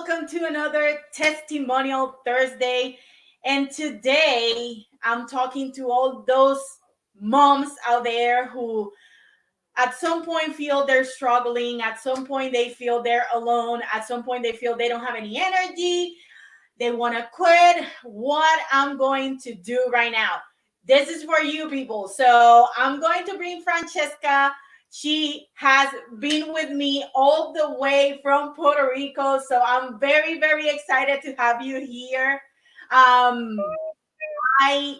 welcome to another Testimonial Thursday. And today I'm talking to all those moms out there who at some point feel they're struggling, at some point they feel they're alone, at some point they feel they don't have any energy, they want to quit. What I'm going to do right now, this is for you people. So I'm going to bring Francheska. She has been with me all the way from Puerto Rico. So I'm very, very excited to have you here. Um, I,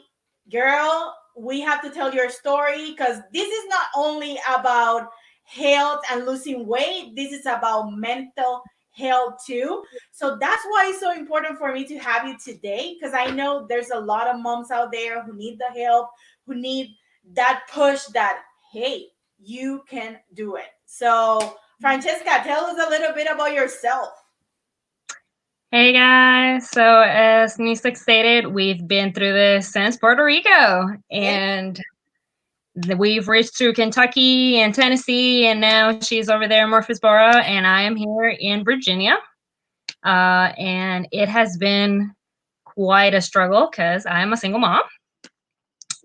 girl, we have to tell your story because this is not only about health and losing weight, this is about mental health too. So that's why it's so important for me to have you today because I know there's a lot of moms out there who need the help, who need that push that, hey, you can do it. So, Francesca, tell us a little bit about yourself. Hey guys, so as Misak stated, we've been through this since Puerto Rico, and we've reached through Kentucky and Tennessee, and now she's over there in Murfreesboro, and I am here in Virginia. And it has been quite a struggle because I'm a single mom.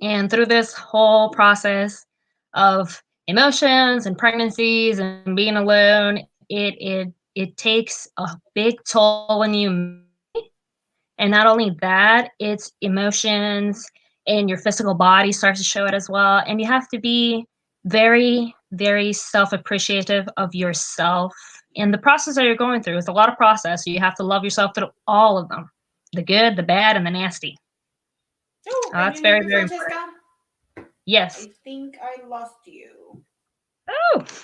And through this whole process of emotions and pregnancies and being alone, it takes a big toll when you. And not only that, it's emotions and your physical body starts to show it as well. And you have to be very, very self appreciative of yourself. And the process that you're going through is a lot of process. So you have to love yourself through all of them, the good, the bad, and the nasty. Oh, can That's you hear very, me, very Francesca? important. Yes. I think I lost you. Oh, Let's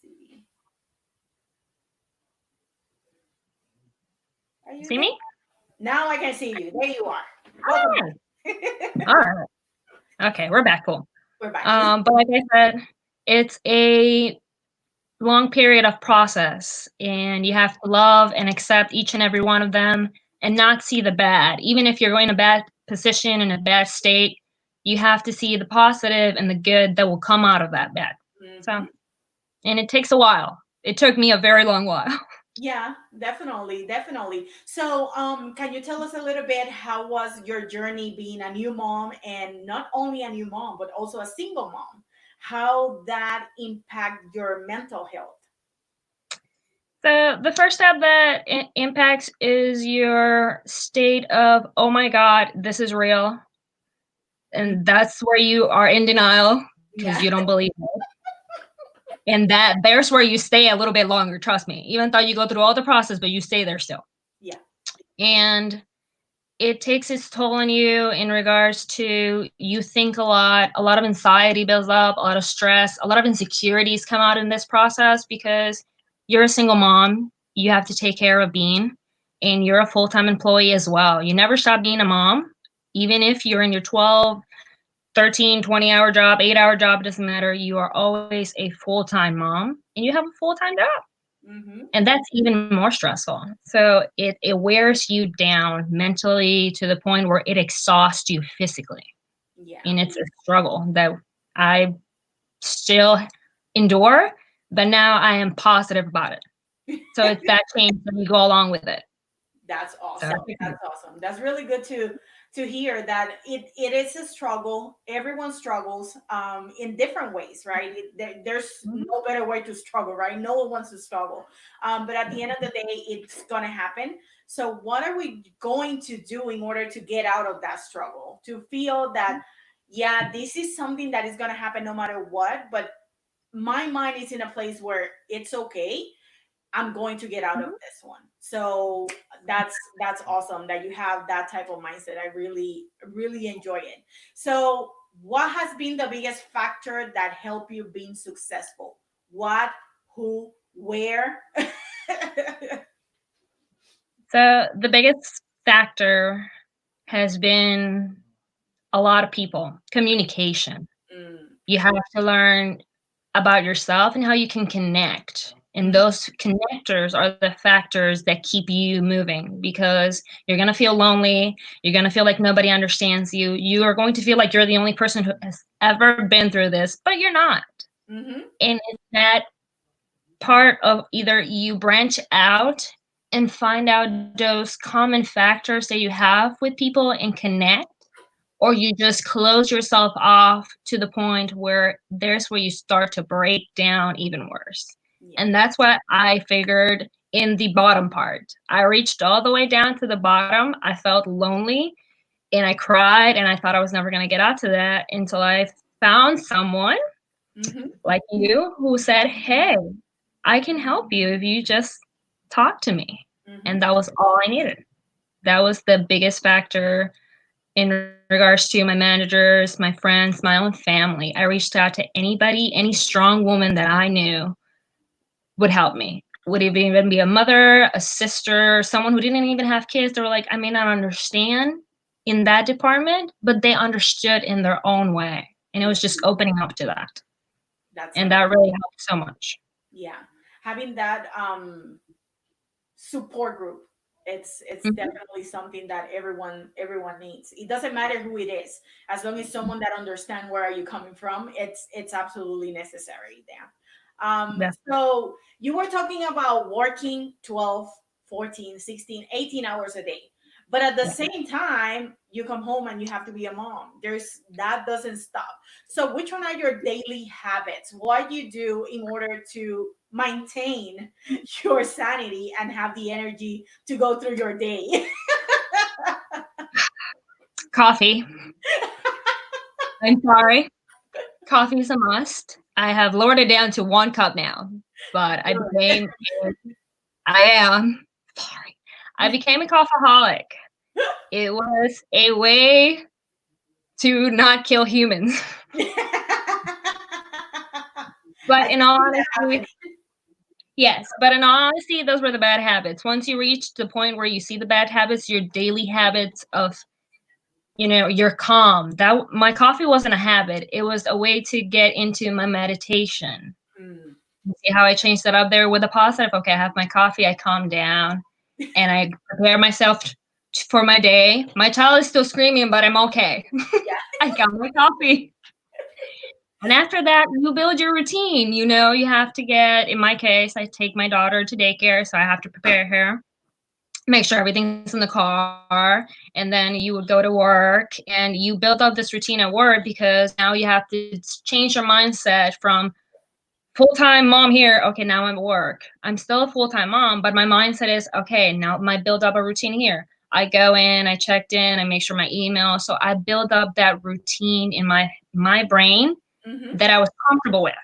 see. Are you see there? me? Now I can see you. There you are. Welcome back. All right. Okay, we're back. Cool. We're back. But like I said, it's a long period of process, and you have to love and accept each and every one of them and not see the bad. Even if you're going in a bad position, in a bad state, you have to see the positive and the good that will come out of that bad. So, and it takes a while. It took me a very long while. Yeah, definitely, definitely. So, can you tell us a little bit how was your journey being a new mom and not only a new mom, but also a single mom? How that impact your mental health? So the first step that impacts is your state of, oh my God, this is real. And that's where you are in denial because Yeah. you don't believe it. And there's where you stay a little bit longer, trust me. Even though you go through all the process, but you stay there still. Yeah. And it takes its toll on you in regards to you think a lot of anxiety builds up, a lot of stress, a lot of insecurities come out in this process because you're a single mom, you have to take care of Bean, and you're a full-time employee as well. You never stop being a mom, even if you're in your 12, 13, 20-hour job, 8-hour job, doesn't matter. You are always a full-time mom, and you have a full-time job. And that's even more stressful. So it wears you down mentally to the point where it exhausts you physically. Yeah. And it's a struggle that I still endure, but now I am positive about it. So it's that change that we go along with it. That's awesome. That's awesome. That's really good to hear that it is a struggle. Everyone struggles in different ways, right? There's no better way to struggle, right? No one wants to struggle. But at the end of the day, it's gonna happen. So what are we going to do in order to get out of that struggle? To feel that, yeah, this is something that is gonna happen no matter what, but my mind is in a place where it's okay. I'm going to get out of this one. So that's awesome that you have that type of mindset. I really really enjoy it. So what has been the biggest factor that helped you being successful? What, who, where? So the biggest factor has been a lot of people, communication. You have to learn about yourself and how you can connect. And those connectors are the factors that keep you moving because you're going to feel lonely. You're going to feel like nobody understands you. You are going to feel like you're the only person who has ever been through this, but you're not. And it's that part of either you branch out and find out those common factors that you have with people and connect, or you just close yourself off to the point where there's where you start to break down even worse. Yeah. And that's what I figured in the bottom part. I reached all the way down to the bottom. I felt lonely and I cried and I thought I was never going to get out to that until I found someone Mm-hmm. like you who said, "Hey, I can help you if you just talk to me." Mm-hmm. And that was all I needed. That was the biggest factor in regards to my managers, my friends, my own family. I reached out to anybody, any strong woman that I knew would help me. Would it even be a mother, a sister, someone who didn't even have kids? They were like, I may not understand in that department, but they understood in their own way. And it Yeah. was just opening up to that. That's And amazing. that really helped so much. Yeah. Having that support group, it's Mhm. definitely something that everyone needs. It doesn't matter who it is, as long as someone that understand where are you coming from, it's absolutely necessary there. So you were talking about working 12, 14, 16, 18 hours a day, but at the Yeah. same time you come home and you have to be a mom. There's that doesn't stop. So which one are your daily habits? What you do in order to maintain your sanity and have the energy to go through your day? Coffee. I'm sorry. Coffee is a must. I have lowered it down to 1 cup now, but I am sorry. I became a coffeeholic. It was a way to not kill humans. I But can in all see that honesty, happening. yes, but in all honesty, those were the bad habits. Once you reach the point where you see the bad habits, your daily habits of, you're calm. That my coffee wasn't a habit. It was a way to get into my meditation. Mm. See how I changed that up there with a positive? Okay, I have my coffee, I calm down, and I prepare myself for my day. My child is still screaming, but I'm okay. Yeah. I got my coffee. And after that, you build your routine. You have to in my case, I take my daughter to daycare, so I have to prepare her, make sure everything's in the car, and then you would go to work and you build up this routine at work because now you have to change your mindset from full-time mom here. Okay, now I'm at work. I'm still a full-time mom, but my mindset is, okay, now I build up a routine here. I go in, I checked in, I make sure my email. So I build up that routine in my brain Mm-hmm. that I was comfortable with.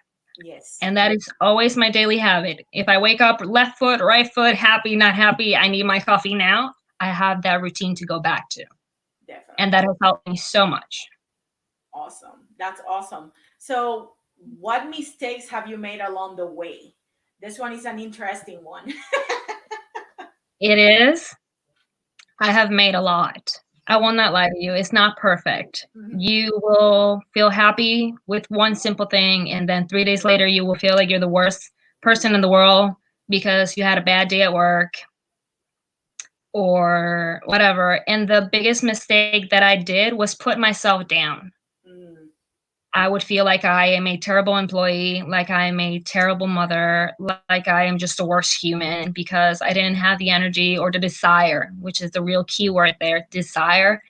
Yes, And that is always my daily habit. If I wake up left foot, right foot, happy, not happy, I need my coffee now, I have that routine to go back to. And definitely. that has helped me so much. Awesome. That's awesome. So, what mistakes have you made along the way? This one is an interesting one. It is. I have made a lot. I will not lie to you. It's not perfect. Mhm. You will feel happy with one simple thing, and then 3 days later, you will feel like you're the worst person in the world because you had a bad day at work or whatever. And the biggest mistake that I did was put myself down. Mm, I would feel like I am a terrible employee, like I am a terrible mother, like I am just the worst human because I didn't have the energy or the desire, which is the real key word there, desire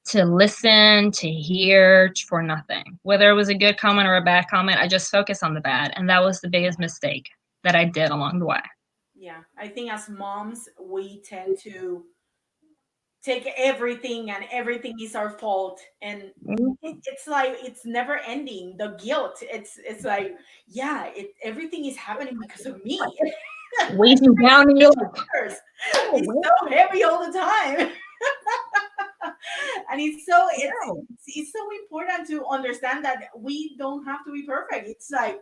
to listen, to hear for nothing. Whether it was a good comment or a bad comment, I just focused on the bad. And that was the biggest mistake that I did along the way. yeah, I think as moms, we tend to take everything and everything is our fault, and Mhm. it's like it's never ending. The guilt, it's like, yeah, everything is happening because of me. Weighing down and you're like, oh, It's so heavy all the time. And it's so important to understand that we don't have to be perfect. It's like,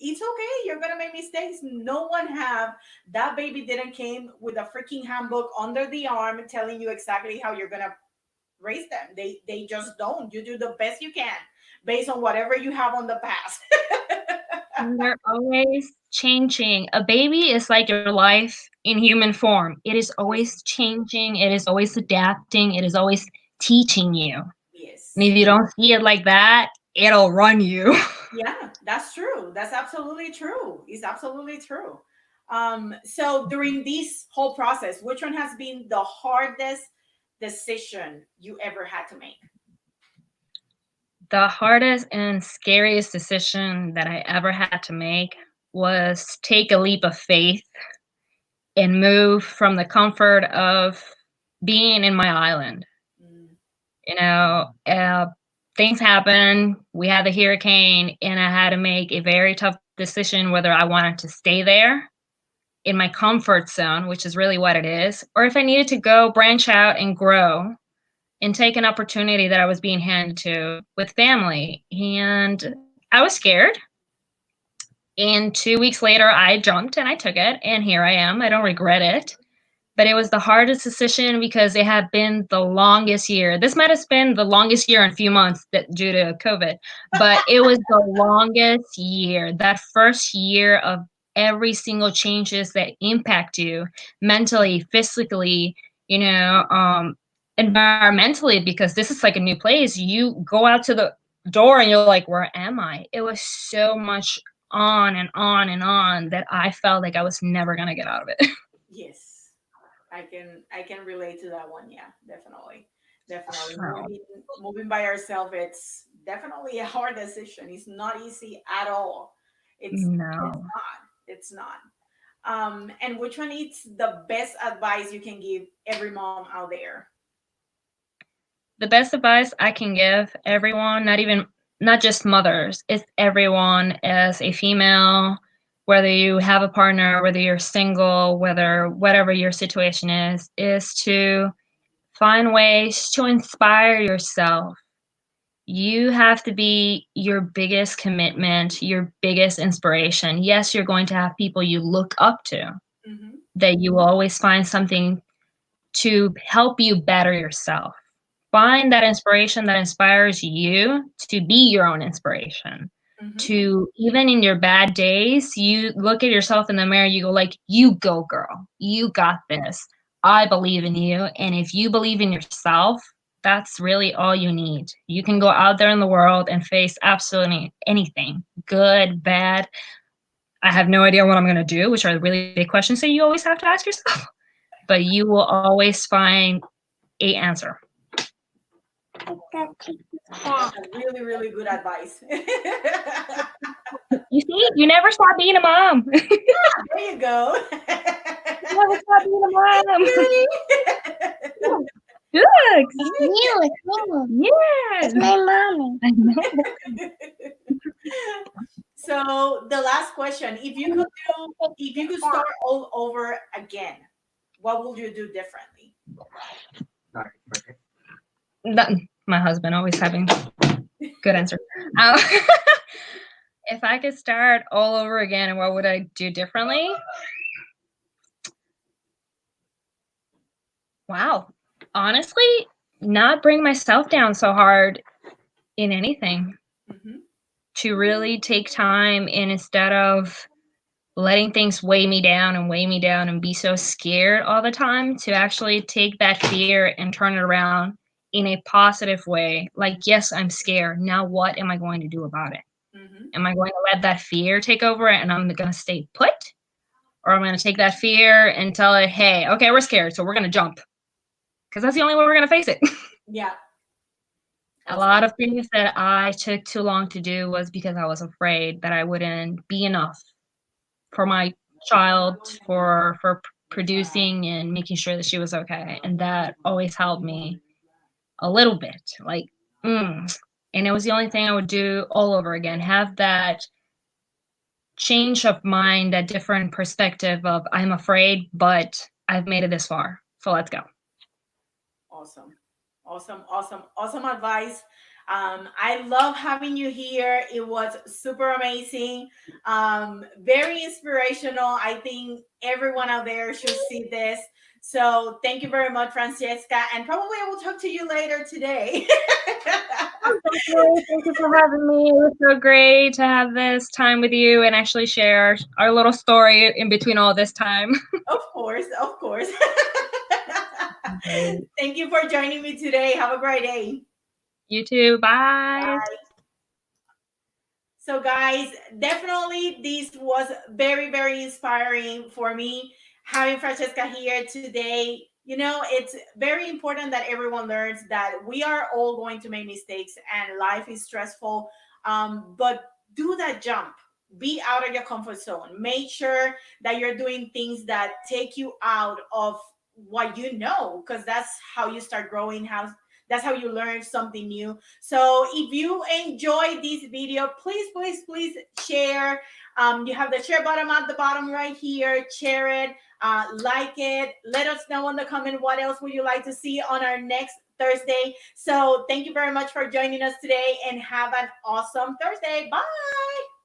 it's okay, you're gonna make mistakes. No one have that baby didn't came with a freaking handbook under the arm telling you exactly how you're gonna raise them. They just don't. You do the best you can based on whatever you have on the past. and they're always changing. A baby is like your life in human form. It is Yes. always changing, it is always adapting, it is always teaching you. And Yes. if you don't see it like that, it'll run you. Yeah, that's true. That's absolutely true. It's absolutely true. So during this whole process, which one has been the hardest decision you ever had to make? The hardest and scariest decision that I ever had to make was take a leap of faith and move from the comfort of being in my island. Mm, You know, things happened. We had the hurricane, and I had to make a very tough decision whether I wanted to stay there in my comfort zone, which is really what it is, or if I needed to go branch out and grow and take an opportunity that I was being handed to with family. And I was scared. And 2 weeks later, I jumped and I took it. And here I am. I don't regret it. But it was the hardest decision because it had been the longest year. This might have been the longest year in a few months due to COVID, but it was the longest year. That first year of every single changes that impact you mentally, physically, you know, environmentally, because this is like a new place. You go out to the door and you're like, where am I? It was so much on and on and on that I felt like I was never going to get out of it. yes, I can relate to that one. Yeah, definitely, definitely. Moving by ourselves, it's definitely a hard decision. It's not easy at all. It's No. not. It's not. And which one is the best advice you can give every mom out there? The best advice I can give everyone, not just mothers, it's everyone as a female, whether you have a partner, whether you're single, whether whatever your situation is to find ways to inspire yourself. You have to be your biggest commitment, your biggest inspiration. Yes, you're going to have people you look up to, Mm-hmm. that you will always find something to help you better yourself. Find that inspiration that inspires you to be your own inspiration. Mm-hmm. To even in your bad days, you look at yourself in the mirror, you go like, "You go, girl. You got this. I believe in you." And if you believe in yourself, that's really all you need. You can go out there in the world and face absolutely anything, good, bad. I have no idea what I'm going to do, which are really big questions that you always have to ask yourself. But you will always find a answer. That's a really, really good advice. You see, you never stop being a mom. You There you go. never stop being a mom. Really? Good. You, it's me. Yeah. It's my mommy. I know. So the last question, if you could start all over again, what would you do differently? That, my husband always having good answer. Um, if I could start all over again, what would I do differently? Wow. Honestly, not bring myself down so hard in anything. Mm-hmm. To really take time and instead of letting things weigh me down and be so scared all the time, to actually take that fear and turn it around in a positive way. Like, yes, I'm scared. Now what am I going to do about it? Mm-hmm. Am I going to let that fear take over and I'm going to stay put? Or I'm going to take that fear and tell it, hey, okay, we're scared, so we're going to jump. Because that's the only way we're going to face it. Yeah. A Awesome. lot of things that I took too long to do was because I was afraid that I wouldn't be enough for my child, for producing and making sure that she was okay, and that always helped me a little bit, like, and it was the only thing I would do all over again, have that change of mind, that different perspective of, I'm afraid, but I've made it this far, so let's go. Awesome. Awesome. Awesome. Awesome advice. I love having you here. It was super amazing. Very inspirational. I think everyone out there should see this. So thank you very much, Francheska. And probably I will talk to you later today. Thank you for having me. It was so great to have this time with you and actually share our little story in between all this time. Of course. Of course. Thank you for joining me today. Have a great day. You too. Bye. Bye. So, guys, definitely this was very, very inspiring for me having Francesca here today. You know, it's very important that everyone learns that we are all going to make mistakes and life is stressful. But do that jump. Be out of your comfort zone. Make sure that you're doing things that take you out of what you know, because that's how you start growing. That's how you learn something new. So if you enjoyed this video, please, please, please share. You have the share button at the bottom right here. Share it, like it. Let us know in the comment what else would you like to see on our next Thursday. So thank you very much for joining us today and have an awesome Thursday. Bye.